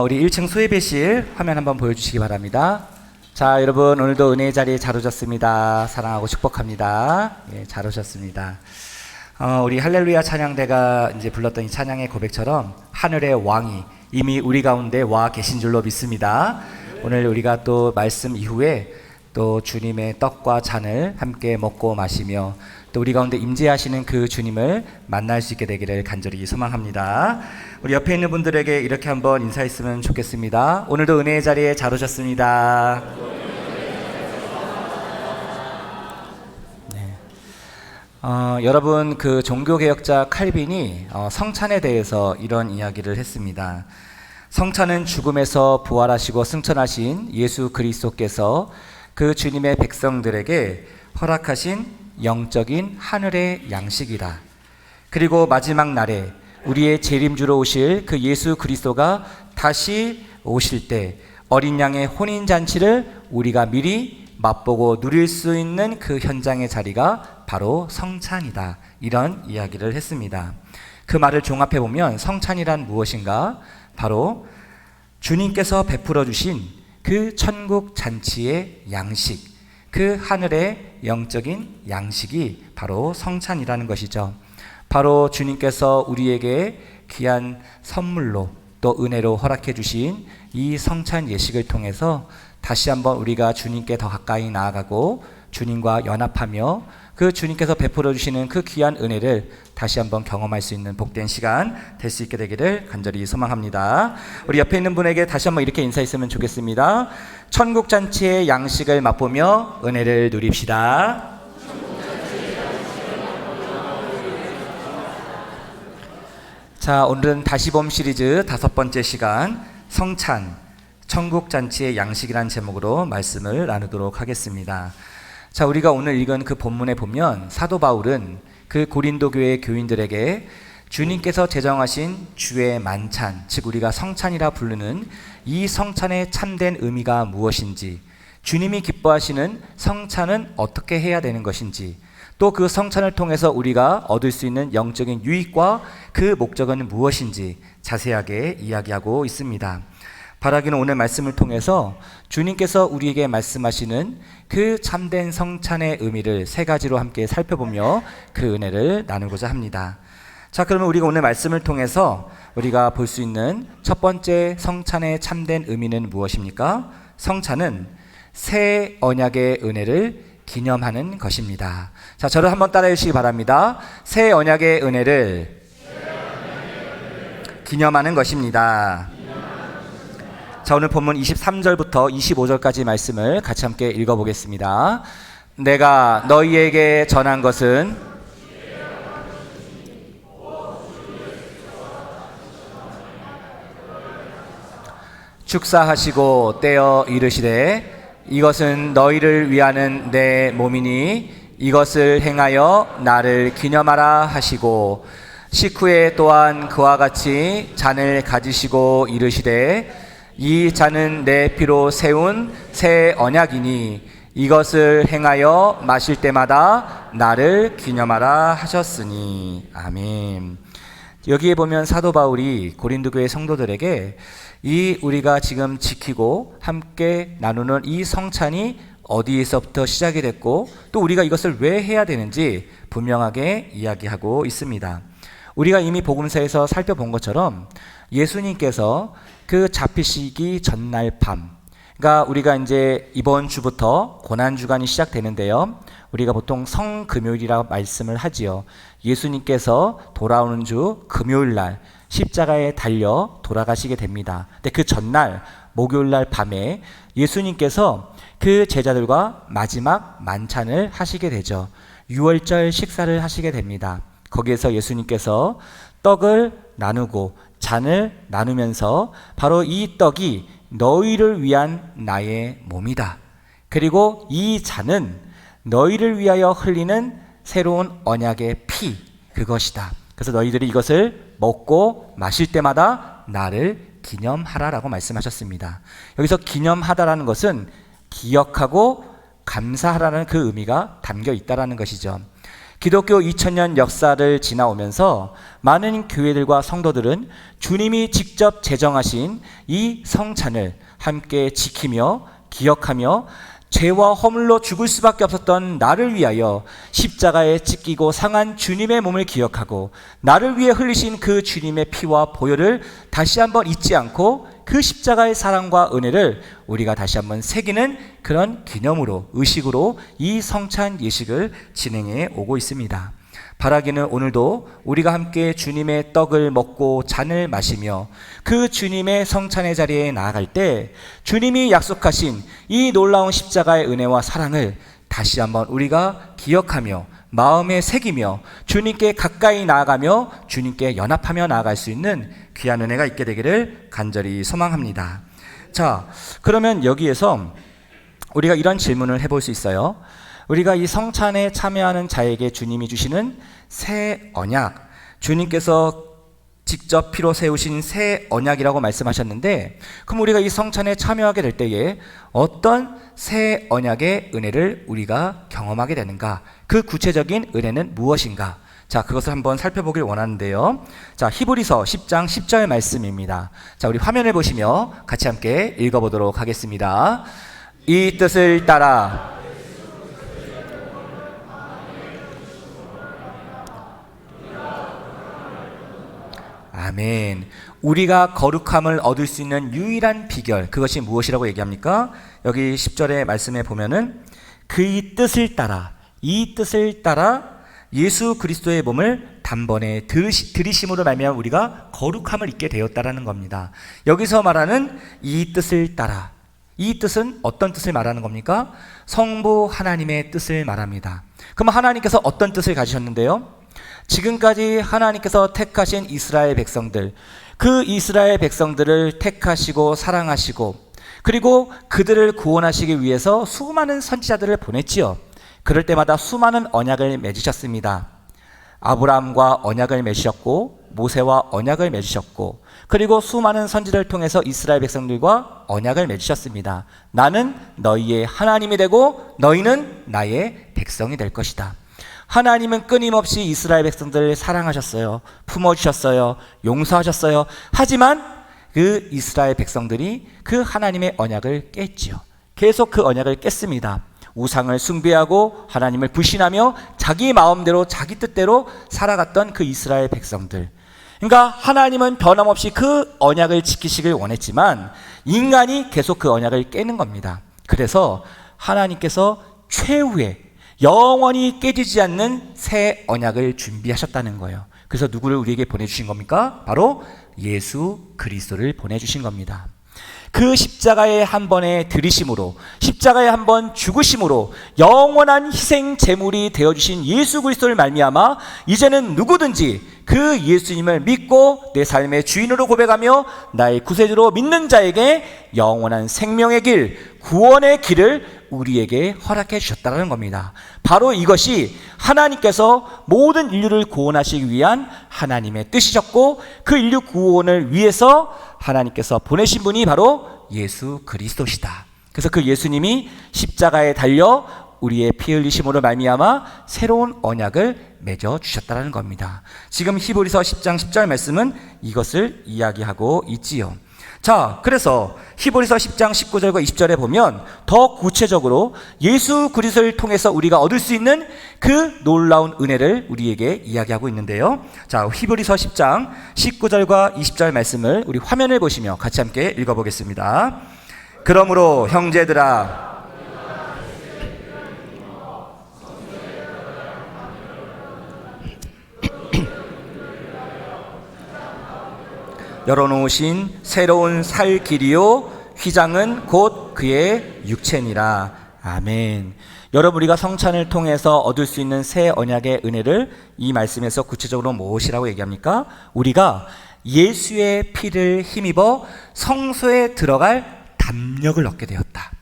우리 1층 수예배실 화면 한번 보여주시기 바랍니다. 자, 여러분 오늘도 은혜의 자리에 잘 오셨습니다. 사랑하고 축복합니다. 예, 잘 오셨습니다. 우리 할렐루야 찬양대가 이제 불렀던 이 찬양의 고백처럼 하늘의 왕이 이미 우리 가운데 와 계신 줄로 믿습니다. 오늘 우리가 또 말씀 이후에 또 주님의 떡과 잔을 함께 먹고 마시며 또 우리 가운데 임재하시는 그 주님을 만날 수 있게 되기를 간절히 소망합니다. 우리 옆에 있는 분들에게 이렇게 한번 인사했으면 좋겠습니다. 오늘도 은혜의 자리에 잘 오셨습니다. 네. 여러분 그 종교개혁자 칼빈이 성찬에 대해서 이런 이야기를 했습니다. 성찬은 죽음에서 부활하시고 승천하신 예수 그리스도께서 그 주님의 백성들에게 허락하신 영적인 하늘의 양식이다. 그리고 마지막 날에 우리의 재림주로 오실 그 예수 그리스도가 다시 오실 때 어린 양의 혼인잔치를 우리가 미리 맛보고 누릴 수 있는 그 현장의 자리가 바로 성찬이다. 이런 이야기를 했습니다. 그 말을 종합해 보면 성찬이란 무엇인가? 바로 주님께서 베풀어 주신 그 천국 잔치의 양식, 그 하늘의 영적인 양식이 바로 성찬이라는 것이죠. 바로 주님께서 우리에게 귀한 선물로 또 은혜로 허락해 주신 이 성찬 예식을 통해서 다시 한번 우리가 주님께 더 가까이 나아가고 주님과 연합하며 그 주님께서 베풀어 주시는 그 귀한 은혜를 다시 한번 경험할 수 있는 복된 시간 될 수 있게 되기를 간절히 소망합니다. 우리 옆에 있는 분에게 다시 한번 이렇게 인사했으면 좋겠습니다. 천국 잔치의 양식을 맛보며 은혜를 누립시다. 자, 오늘은 다시봄 시리즈 5번째 시간 성찬, 천국 잔치의 양식이라는 제목으로 말씀을 나누도록 하겠습니다. 자, 우리가 오늘 읽은 그 본문에 보면 사도 바울은 그 고린도 교회 교인들에게 주님께서 제정하신 주의 만찬, 즉 우리가 성찬이라 부르는 이 성찬의 참된 의미가 무엇인지, 주님이 기뻐하시는 성찬은 어떻게 해야 되는 것인지, 또 그 성찬을 통해서 우리가 얻을 수 있는 영적인 유익과 그 목적은 무엇인지 자세하게 이야기하고 있습니다. 바라기는 오늘 말씀을 통해서 주님께서 우리에게 말씀하시는 그 참된 성찬의 의미를 3가지로 함께 살펴보며 그 은혜를 나누고자 합니다. 자, 그러면 우리가 오늘 말씀을 통해서 우리가 볼 수 있는 첫 번째 성찬의 참된 의미는 무엇입니까? 성찬은 새 언약의 은혜를 기념하는 것입니다. 자, 저를 한번 따라해 주시기 바랍니다. 새 언약의 은혜를 기념하는 것입니다. 자, 오늘 본문 23절부터 25절까지 말씀을 같이 함께 읽어보겠습니다. 내가 너희에게 전한 것은 축사하시고 떼어 이르시되 이것은 너희를 위하는 내 몸이니 이것을 행하여 나를 기념하라 하시고 식후에 또한 그와 같이 잔을 가지시고 이르시되 이 잔은 내 피로 세운 새 언약이니 이것을 행하여 마실 때마다 나를 기념하라 하셨으니. 아멘. 여기에 보면 사도 바울이 고린도 교회 성도들에게 이 우리가 지금 지키고 함께 나누는 이 성찬이 어디에서부터 시작이 됐고 또 우리가 이것을 왜 해야 되는지 분명하게 이야기하고 있습니다. 우리가 이미 복음서에서 살펴본 것처럼 예수님께서 그 잡히시기 전날 밤, 그러니까 우리가 이제 이번 주부터 고난주간이 시작되는데요. 우리가 보통 성금요일이라고 말씀을 하지요. 예수님께서 돌아오는 주 금요일날 십자가에 달려 돌아가시게 됩니다. 근데 그 전날 목요일날 밤에 예수님께서 그 제자들과 마지막 만찬을 하시게 되죠. 유월절 식사를 하시게 됩니다. 거기에서 예수님께서 떡을 나누고 잔을 나누면서 바로 이 떡이 너희를 위한 나의 몸이다. 그리고 이 잔은 너희를 위하여 흘리는 새로운 언약의 피, 그것이다. 그래서 너희들이 이것을 먹고 마실 때마다 나를 기념하라라고 말씀하셨습니다. 여기서 기념하다라는 것은 기억하고 감사하라는 그 의미가 담겨 있다라는 것이죠. 기독교 2000년 역사를 지나오면서 많은 교회들과 성도들은 주님이 직접 제정하신 이 성찬을 함께 지키며 기억하며 죄와 허물로 죽을 수밖에 없었던 나를 위하여 십자가에 찢기고 상한 주님의 몸을 기억하고 나를 위해 흘리신 그 주님의 피와 보혈을 다시 한번 잊지 않고 그 십자가의 사랑과 은혜를 우리가 다시 한번 새기는 그런 기념으로, 의식으로 이 성찬 예식을 진행해 오고 있습니다. 바라기는 오늘도 우리가 함께 주님의 떡을 먹고 잔을 마시며 그 주님의 성찬의 자리에 나아갈 때 주님이 약속하신 이 놀라운 십자가의 은혜와 사랑을 다시 한번 우리가 기억하며 마음에 새기며 주님께 가까이 나아가며 주님께 연합하며 나아갈 수 있는 귀한 은혜가 있게 되기를 간절히 소망합니다. 자, 그러면 여기에서 우리가 이런 질문을 해볼 수 있어요. 우리가 이 성찬에 참여하는 자에게 주님이 주시는 새 언약, 주님께서 직접 피로 세우신 새 언약이라고 말씀하셨는데, 그럼 우리가 이 성찬에 참여하게 될 때에 어떤 새 언약의 은혜를 우리가 경험하게 되는가? 그 구체적인 은혜는 무엇인가? 자, 그것을 한번 살펴보길 원하는데요. 자, 히브리서 10장 10절 말씀입니다. 자, 우리 화면을 보시며 같이 함께 읽어보도록 하겠습니다. 이 뜻을 따라 아멘. 우리가 거룩함을 얻을 수 있는 유일한 비결, 그것이 무엇이라고 얘기합니까? 여기 10절의 말씀에 보면은 그의 뜻을 따라, 이 뜻을 따라 예수 그리스도의 몸을 단번에 들이심으로 말미암아 우리가 거룩함을 입게 되었다라는 겁니다. 여기서 말하는 이 뜻을 따라, 이 뜻은 어떤 뜻을 말하는 겁니까? 성부 하나님의 뜻을 말합니다. 그럼 하나님께서 어떤 뜻을 가지셨는데요? 지금까지 하나님께서 택하신 이스라엘 백성들, 그 이스라엘 백성들을 택하시고 사랑하시고 그리고 그들을 구원하시기 위해서 수많은 선지자들을 보냈지요. 그럴 때마다 수많은 언약을 맺으셨습니다. 아브라함과 언약을 맺으셨고 모세와 언약을 맺으셨고 그리고 수많은 선지자를 통해서 이스라엘 백성들과 언약을 맺으셨습니다. 나는 너희의 하나님이 되고 너희는 나의 백성이 될 것이다. 하나님은 끊임없이 이스라엘 백성들을 사랑하셨어요. 품어주셨어요. 용서하셨어요. 하지만 그 이스라엘 백성들이 그 하나님의 언약을 깼지요. 계속 그 언약을 깼습니다. 우상을 숭배하고 하나님을 불신하며 자기 마음대로 자기 뜻대로 살아갔던 그 이스라엘 백성들. 그러니까 하나님은 변함없이 그 언약을 지키시길 원했지만 인간이 계속 그 언약을 깨는 겁니다. 그래서 하나님께서 최후의 영원히 깨지지 않는 새 언약을 준비하셨다는 거예요. 그래서 누구를 우리에게 보내주신 겁니까? 바로 예수 그리스도를 보내주신 겁니다. 그 십자가의 한 번의 들이심으로, 십자가의 한 번 죽으심으로 영원한 희생 제물이 되어주신 예수 그리스도를 말미암아 이제는 누구든지 그 예수님을 믿고 내 삶의 주인으로 고백하며 나의 구세주로 믿는 자에게 영원한 생명의 길, 구원의 길을 우리에게 허락해 주셨다는 겁니다. 바로 이것이 하나님께서 모든 인류를 구원하시기 위한 하나님의 뜻이셨고 그 인류 구원을 위해서 하나님께서 보내신 분이 바로 예수 그리스도시다. 그래서 그 예수님이 십자가에 달려 우리의 피 흘리심으로 말미암아 새로운 언약을 맺어 주셨다는 겁니다. 지금 히브리서 10장 10절 말씀은 이것을 이야기하고 있지요. 자, 그래서 히브리서 10장 19절과 20절에 보면 더 구체적으로 예수 그리스도를 통해서 우리가 얻을 수 있는 그 놀라운 은혜를 우리에게 이야기하고 있는데요. 자, 히브리서 10장 19절과 20절 말씀을 우리 화면을 보시며 같이 함께 읽어보겠습니다. 그러므로 형제들아, 열어놓으신 새로운 살 길이요 휘장은 곧 그의 육체니라. 아멘. 여러분, 우리가 성찬을 통해서 얻을 수 있는 새 언약의 은혜를 이 말씀에서 구체적으로 무엇이라고 얘기합니까? 우리가 예수의 피를 힘입어 성소에 들어갈 담력을 얻게 되었다.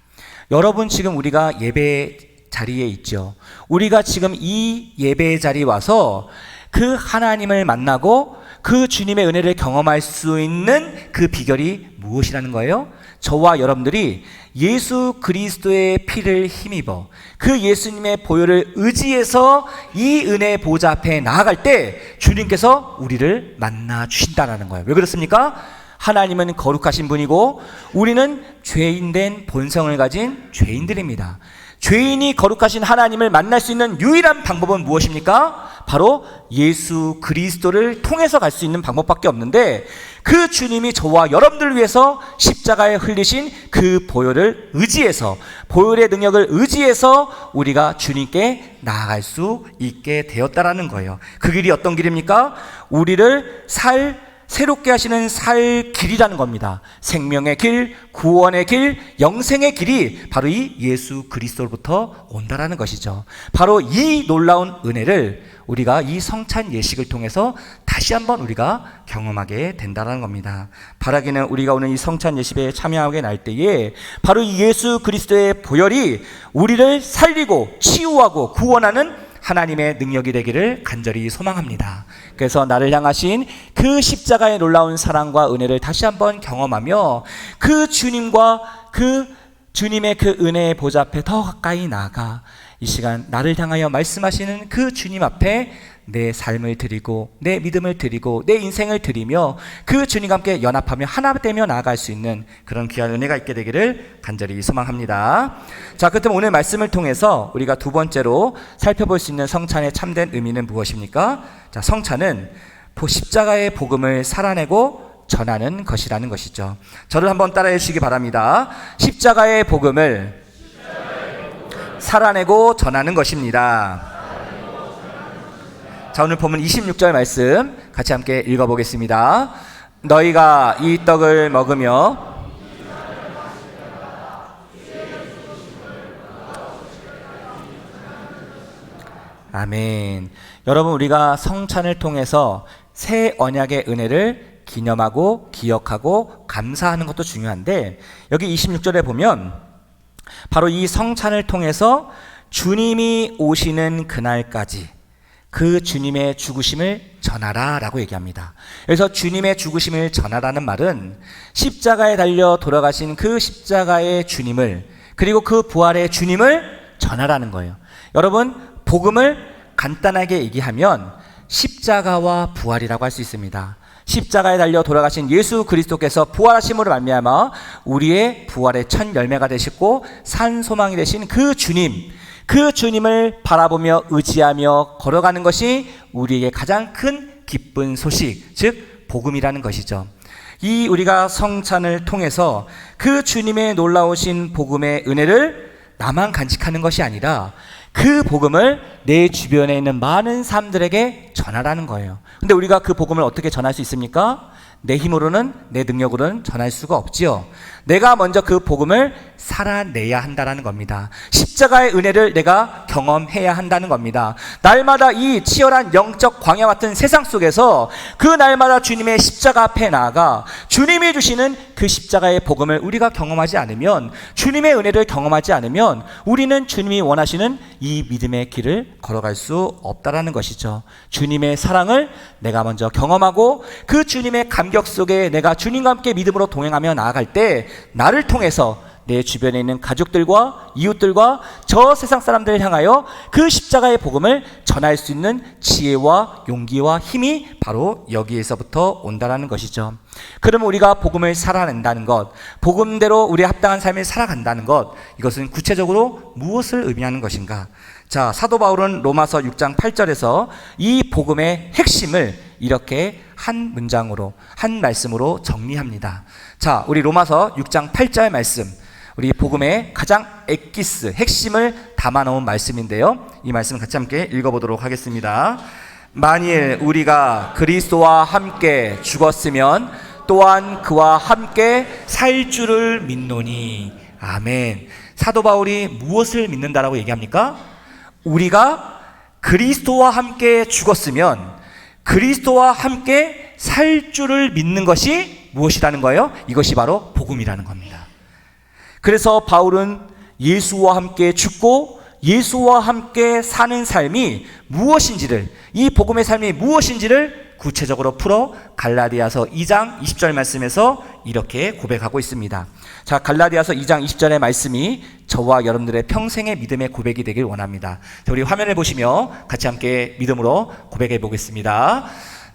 여러분, 지금 우리가 예배 자리에 있죠. 우리가 지금 이 예배 자리에 와서 그 하나님을 만나고 그 주님의 은혜를 경험할 수 있는 그 비결이 무엇이라는 거예요? 저와 여러분들이 예수 그리스도의 피를 힘입어 그 예수님의 보혈을 의지해서 이 은혜의 보좌 앞에 나아갈 때 주님께서 우리를 만나 주신다는 거예요. 왜 그렇습니까? 하나님은 거룩하신 분이고 우리는 죄인된 본성을 가진 죄인들입니다. 죄인이 거룩하신 하나님을 만날 수 있는 유일한 방법은 무엇입니까? 바로 예수 그리스도를 통해서 갈 수 있는 방법밖에 없는데, 그 주님이 저와 여러분들을 위해서 십자가에 흘리신 그 보혈을 의지해서, 보혈의 능력을 의지해서 우리가 주님께 나아갈 수 있게 되었다라는 거예요. 그 길이 어떤 길입니까? 우리를 새롭게 하시는 살 길이라는 겁니다. 생명의 길, 구원의 길, 영생의 길이 바로 이 예수 그리스도로부터 온다라는 것이죠. 바로 이 놀라운 은혜를 우리가 이 성찬 예식을 통해서 다시 한번 우리가 경험하게 된다는 겁니다. 바라기는 우리가 오늘 이 성찬 예식에 참여하게 날 때에 바로 이 예수 그리스도의 보혈이 우리를 살리고 치유하고 구원하는 하나님의 능력이 되기를 간절히 소망합니다. 그래서 나를 향하신 그 십자가의 놀라운 사랑과 은혜를 다시 한번 경험하며 그 주님과 그 주님의 그 은혜의 보좌 앞에 더 가까이 나아가 이 시간 나를 향하여 말씀하시는 그 주님 앞에 내 삶을 드리고 내 믿음을 드리고 내 인생을 드리며 그 주님과 함께 연합하며 하나 되며 나아갈 수 있는 그런 귀한 은혜가 있게 되기를 간절히 소망합니다. 자, 그렇다면 오늘 말씀을 통해서 우리가 두 번째로 살펴볼 수 있는 성찬의 참된 의미는 무엇입니까? 자, 성찬은 십자가의 복음을 살아내고 전하는 것이라는 것이죠. 저를 한번 따라해 주시기 바랍니다. 십자가의 복음을 살아내고 전하는 것입니다. 자, 오늘 본문 26절 말씀 같이 함께 읽어보겠습니다. 너희가 이 떡을 먹으며 아멘. 여러분, 우리가 성찬을 통해서 새 언약의 은혜를 기념하고 기억하고 감사하는 것도 중요한데, 여기 26절에 보면 바로 이 성찬을 통해서 주님이 오시는 그날까지 그 주님의 죽으심을 전하라 라고 얘기합니다. 그래서 주님의 죽으심을 전하라는 말은 십자가에 달려 돌아가신 그 십자가의 주님을, 그리고 그 부활의 주님을 전하라는 거예요. 여러분, 복음을 간단하게 얘기하면 십자가와 부활이라고 할 수 있습니다. 십자가에 달려 돌아가신 예수 그리스도께서 부활하심으로 말미암아 우리의 부활의 첫 열매가 되시고 산 소망이 되신 그 주님, 그 주님을 바라보며 의지하며 걸어가는 것이 우리에게 가장 큰 기쁜 소식, 즉 복음이라는 것이죠. 이 우리가 성찬을 통해서 그 주님의 놀라우신 복음의 은혜를 나만 간직하는 것이 아니라 그 복음을 내 주변에 있는 많은 사람들에게 전하라는 거예요. 근데 우리가 그 복음을 어떻게 전할 수 있습니까? 내 힘으로는, 내 능력으로는 전할 수가 없지요. 내가 먼저 그 복음을 살아내야 한다는 겁니다. 십자가의 은혜를 내가 경험해야 한다는 겁니다. 날마다 이 치열한 영적 광야 같은 세상 속에서 그 날마다 주님의 십자가 앞에 나아가 주님이 주시는 그 십자가의 복음을 우리가 경험하지 않으면, 주님의 은혜를 경험하지 않으면 우리는 주님이 원하시는 이 믿음의 길을 걸어갈 수 없다라는 것이죠. 주님의 사랑을 내가 먼저 경험하고 그 주님의 감격 속에 내가 주님과 함께 믿음으로 동행하며 나아갈 때 나를 통해서 내 주변에 있는 가족들과 이웃들과 저 세상 사람들을 향하여 그 십자가의 복음을 전할 수 있는 지혜와 용기와 힘이 바로 여기에서부터 온다라는 것이죠. 그러면 우리가 복음을 살아낸다는 것, 복음대로 우리의 합당한 삶을 살아간다는 것, 이것은 구체적으로 무엇을 의미하는 것인가? 자, 사도 바울은 로마서 6장 8절에서 이 복음의 핵심을 이렇게 한 문장으로, 한 말씀으로 정리합니다. 자, 우리 로마서 6장 8절 말씀, 우리 복음의 가장 엑기스, 핵심을 담아놓은 말씀인데요, 이 말씀 같이 함께 읽어보도록 하겠습니다. 만일 우리가 그리스도와 함께 죽었으면 또한 그와 함께 살 줄을 믿노니. 아멘. 사도 바울이 무엇을 믿는다라고 얘기합니까? 우리가 그리스도와 함께 죽었으면 그리스도와 함께 살 줄을 믿는 것이 무엇이라는 거예요? 이것이 바로 복음이라는 겁니다. 그래서 바울은 예수와 함께 죽고 예수와 함께 사는 삶이 무엇인지를, 이 복음의 삶이 무엇인지를 구체적으로 풀어 갈라디아서 2장 20절 말씀에서 이렇게 고백하고 있습니다. 자, 갈라디아서 2장 20절의 말씀이 저와 여러분들의 평생의 믿음의 고백이 되길 원합니다. 자, 우리 화면을 보시며 같이 함께 믿음으로 고백해 보겠습니다.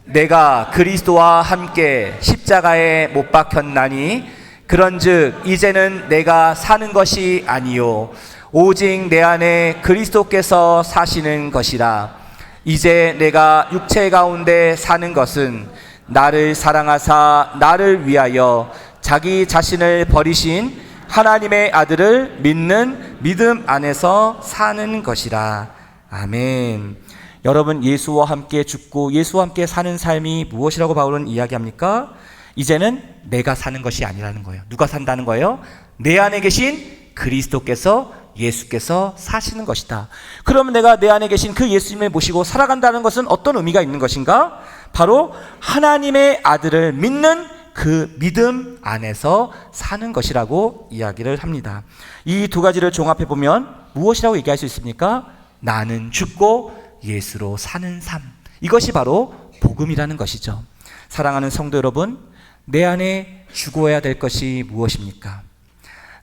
내가 그리스도와 함께 십자가에 못 박혔나니 그런즉 이제는 내가 사는 것이 아니요 오직 내 안에 그리스도께서 사시는 것이라. 이제 내가 육체 가운데 사는 것은 나를 사랑하사 나를 위하여 자기 자신을 버리신 하나님의 아들을 믿는 믿음 안에서 사는 것이라. 아멘. 여러분, 예수와 함께 죽고 예수와 함께 사는 삶이 무엇이라고 바울은 이야기합니까? 이제는 내가 사는 것이 아니라는 거예요. 누가 산다는 거예요? 내 안에 계신 그리스도께서, 예수께서 사시는 것이다. 그러면 내가 내 안에 계신 그 예수님을 모시고 살아간다는 것은 어떤 의미가 있는 것인가? 바로 하나님의 아들을 믿는 그 믿음 안에서 사는 것이라고 이야기를 합니다. 이 두 가지를 종합해 보면 무엇이라고 얘기할 수 있습니까? 나는 죽고 예수로 사는 삶. 이것이 바로 복음이라는 것이죠. 사랑하는 성도 여러분, 내 안에 죽어야 될 것이 무엇입니까?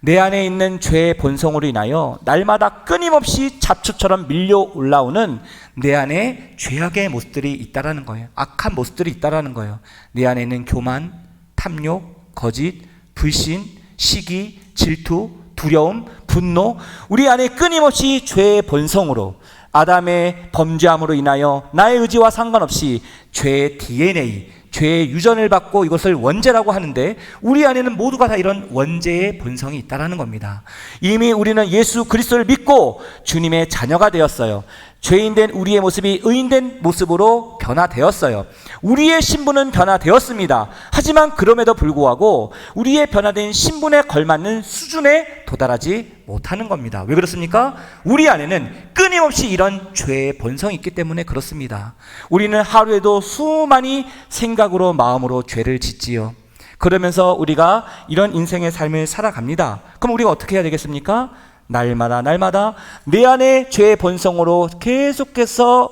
내 안에 있는 죄의 본성으로 인하여 날마다 끊임없이 잡초처럼 밀려 올라오는 내 안에 죄악의 모습들이 있다라는 거예요. 악한 모습들이 있다라는 거예요. 내 안에 있는 교만, 탐욕, 거짓, 불신, 시기, 질투, 두려움, 분노, 우리 안에 끊임없이 죄의 본성으로, 아담의 범죄함으로 인하여 나의 의지와 상관없이 죄의 DNA, 죄의 유전을 받고 이것을 원죄라고 하는데, 우리 안에는 모두가 다 이런 원죄의 본성이 있다는 겁니다. 이미 우리는 예수 그리스도를 믿고 주님의 자녀가 되었어요. 죄인된 우리의 모습이 의인된 모습으로 변화되었어요. 우리의 신분은 변화되었습니다. 하지만 그럼에도 불구하고 우리의 변화된 신분에 걸맞는 수준에 도달하지 못하는 겁니다. 왜 그렇습니까? 우리 안에는 끊임없이 이런 죄의 본성이 있기 때문에 그렇습니다. 우리는 하루에도 수많이 생각으로 마음으로 죄를 짓지요. 그러면서 우리가 이런 인생의 삶을 살아갑니다. 그럼 우리가 어떻게 해야 되겠습니까? 날마다 내 안에 죄의 본성으로 계속해서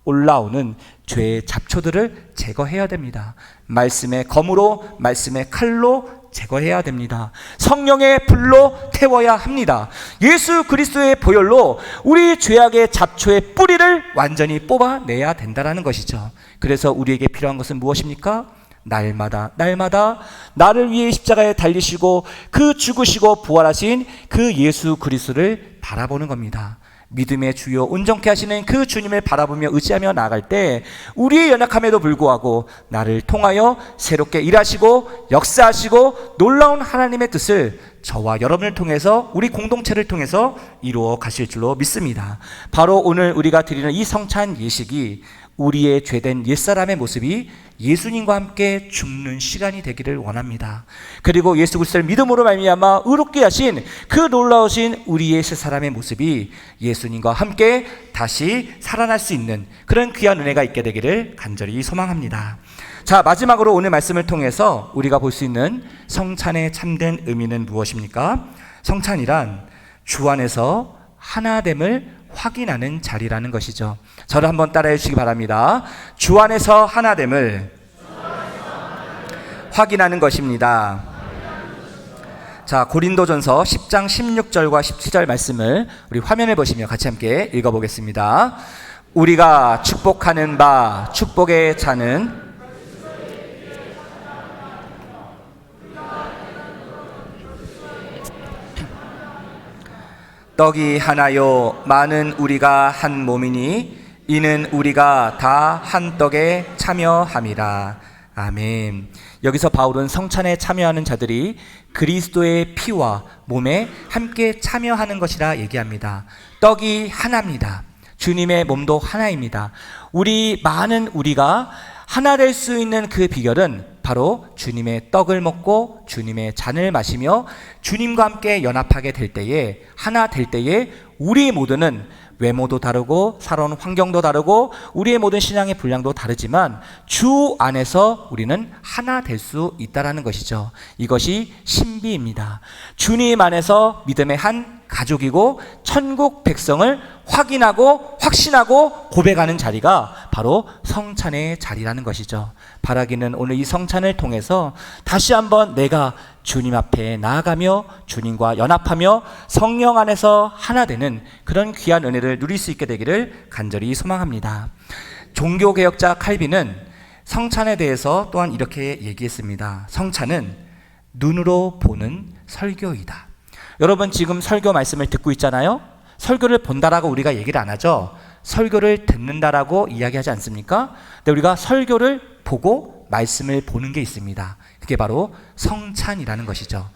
올라오는 죄의 잡초들을 제거해야 됩니다. 말씀의 검으로, 말씀의 칼로 제거해야 됩니다. 성령의 불로 태워야 합니다. 예수 그리스도의 보혈로 우리 죄악의 잡초의 뿌리를 완전히 뽑아내야 된다는 것이죠. 그래서 우리에게 필요한 것은 무엇입니까? 날마다 나를 위해 십자가에 달리시고 그 죽으시고 부활하신 그 예수 그리스도를 바라보는 겁니다. 믿음의 주요 온전케 하시는 그 주님을 바라보며 의지하며 나아갈 때 우리의 연약함에도 불구하고 나를 통하여 새롭게 일하시고 역사하시고 놀라운 하나님의 뜻을 저와 여러분을 통해서, 우리 공동체를 통해서 이루어 가실 줄로 믿습니다. 바로 오늘 우리가 드리는 이 성찬 예식이 우리의 죄된 옛사람의 모습이 예수님과 함께 죽는 시간이 되기를 원합니다. 그리고 예수 그리스도를 믿음으로 말미암아 의롭게 하신 그 놀라우신 우리의 새사람의 모습이 예수님과 함께 다시 살아날 수 있는 그런 귀한 은혜가 있게 되기를 간절히 소망합니다. 자, 마지막으로 오늘 말씀을 통해서 우리가 볼 수 있는 성찬의 참된 의미는 무엇입니까? 성찬이란 주 안에서 하나됨을 확인하는 자리라는 것이죠. 저를 한번 따라해 주시기 바랍니다. 주 안에서 하나됨을 확인하는 것입니다. 자, 고린도전서 10장 16절과 17절 말씀을 우리 화면을 보시며 같이 함께 읽어보겠습니다. 우리가 축복하는 바 축복의 잔은 떡이 하나요 많은 우리가 한 몸이니 이는 우리가 다 한 떡에 참여함이라. 아멘. 여기서 바울은 성찬에 참여하는 자들이 그리스도의 피와 몸에 함께 참여하는 것이라 얘기합니다. 떡이 하나입니다. 주님의 몸도 하나입니다. 우리가 하나 될 수 있는 그 비결은 바로 주님의 떡을 먹고 주님의 잔을 마시며 주님과 함께 연합하게 될 때에, 하나 될 때에 우리 모두는 외모도 다르고 살아온 환경도 다르고 우리의 모든 신앙의 분량도 다르지만 주 안에서 우리는 하나 될 수 있다는 것이죠. 이것이 신비입니다. 주님 안에서 믿음의 한 가족이고 천국 백성을 확인하고 확신하고 고백하는 자리가 바로 성찬의 자리라는 것이죠. 바라기는 오늘 이 성찬을 통해서 다시 한번 내가 주님 앞에 나아가며 주님과 연합하며 성령 안에서 하나 되는 그런 귀한 은혜를 누릴 수 있게 되기를 간절히 소망합니다. 종교개혁자 칼빈은 성찬에 대해서 또한 이렇게 얘기했습니다. 성찬은 눈으로 보는 설교이다. 여러분 지금 설교 말씀을 듣고 있잖아요. 설교를 본다라고 우리가 얘기를 안 하죠. 설교를 듣는다라고 이야기하지 않습니까? 근데 우리가 설교를 보고 말씀을 보는 게 있습니다. 그게 바로 성찬이라는 것이죠.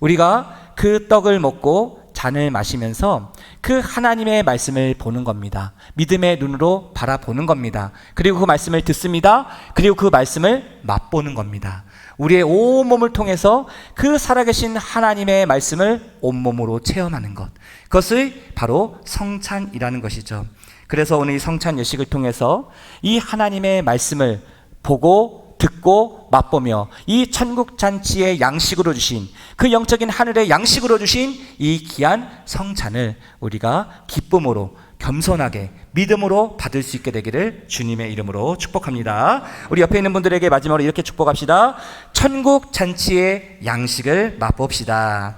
우리가 그 떡을 먹고 잔을 마시면서 그 하나님의 말씀을 보는 겁니다. 믿음의 눈으로 바라보는 겁니다. 그리고 그 말씀을 듣습니다. 그리고 그 말씀을 맛보는 겁니다. 우리의 온몸을 통해서 그 살아계신 하나님의 말씀을 온몸으로 체험하는 것, 그것이 바로 성찬이라는 것이죠. 그래서 오늘 이 성찬 예식을 통해서 이 하나님의 말씀을 보고 듣고 맛보며 이 천국 잔치의 양식으로 주신 그 영적인 하늘의 양식으로 주신 이 귀한 성찬을 우리가 기쁨으로 겸손하게 믿음으로 받을 수 있게 되기를 주님의 이름으로 축복합니다. 우리 옆에 있는 분들에게 마지막으로 이렇게 축복합시다. 천국 잔치의 양식을 맛봅시다.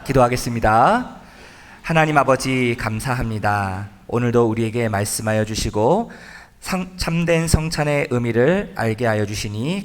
기도하겠습니다. 하나님 아버지 감사합니다. 오늘도 우리에게 말씀하여 주시고 참된 성찬의 의미를 알게 하여 주시니